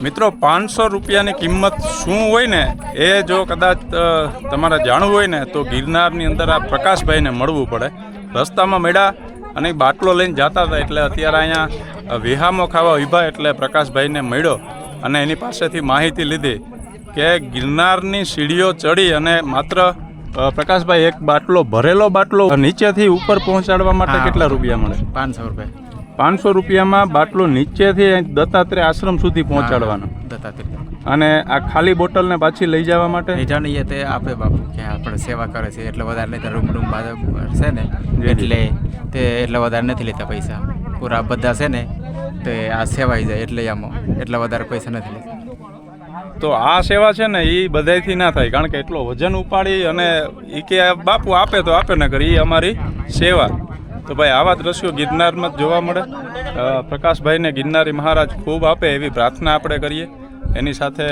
મિત્રો 500 રૂપિયાની કિંમત શું હોય ને એ જો કદાચ તમારે જાણવું હોય ને તો ગિરનારની અંદર આ પ્રકાશભાઈને મળવું પડે. રસ્તામાં મળ્યા અને બાટલો લઈને જતા હતા એટલે અત્યારે અહીંયા વિહામો ખાવા ઊભા એટલે પ્રકાશભાઈને મળ્યો અને એની પાસેથી માહિતી લીધી કે ગિરનારની સીડીઓ ચડી અને માત્ર પ્રકાશભાઈ એક બાટલો ભરેલો બાટલો નીચેથી ઉપર પહોંચાડવા માટે કેટલા રૂપિયા મળે? 500 રૂપિયા. 500 રૂપિયામાં બાટલો નીચેથી દત્તાત્રેય આશ્રમ સુધી પહોંચાડવાનો. દત્તાત્રેય. અને આ ખાલી બોટલને પાછી લઈ જવા માટે એ તે આપે બાપુ કે આપણે સેવા કરે છે એટલે વધારે લેતા રૂમ છે ને એટલે તે એટલે વધારે નથી લેતા પૈસા. પૂરા બધા છે ને તે આ સેવાઈ જાય એટલે આમાં એટલા વધારે પૈસા નથી લેતા. તો આ સેવા છે ને એ બધાયથી ના થાય, કારણ કે એટલો વજન ઉપાડી અને એ કે બાપુ આપે તો આપે ને કરી એ અમારી સેવા. તો ભાઈ આવા દ્રશ્યો ગિરનારમાં જ જોવા મળે. પ્રકાશભાઈને ગિરનારી મહારાજ ખૂબ આપે એવી પ્રાર્થના આપણે કરીએ. એની સાથે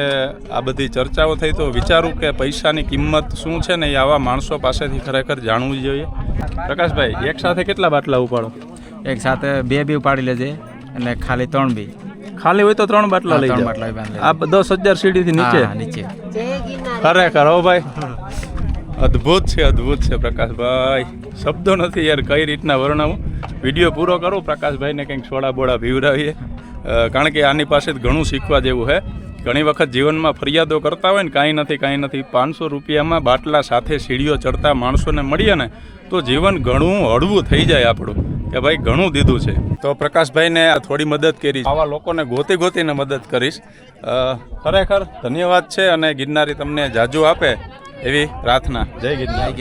આ બધી ચર્ચાઓ થઈ તો વિચારું કે પૈસાની કિંમત શું છે ને એ આવા માણસો પાસેથી ખરેખર જાણવું જોઈએ. પ્રકાશભાઈ એક સાથે કેટલા બાટલા ઉપાડો? એક સાથે 2 બી ઉપાડી લેજે અને ખાલી 3 બી. ખાલી હોય તો 3 બાટલા લઈ જાઓ. આ 10,000 સીડીથી નીચે ખરેખર હો ભાઈ, અદ્ભુત છે પ્રકાશભાઈ. શબ્દો નથી યાર કઈ રીતના વર્ણવું. વિડીયો પૂરો કરું, પ્રકાશભાઈને કંઈક સોડા બોડા પીવડાવીએ, કારણ કે આની પાસે ઘણું શીખવા જેવું છે. ઘણી વખત જીવનમાં ફરિયાદો કરતા હોય ને કાંઈ નથી 500 રૂપિયામાં બાટલા સાથે સીડીઓ ચડતા માણસોને મળીએ ને તો જીવન ઘણું હળવું થઈ જાય આપણું કે ભાઈ ઘણું દીધું છે. તો પ્રકાશભાઈને થોડી મદદ કરી, આવા લોકોને ગોતીને મદદ કરીશ. ખરેખર ધન્યવાદ છે અને ગિરનારી તમને જાજુ આપે એવી પ્રાર્થના. જય ગિરનાર.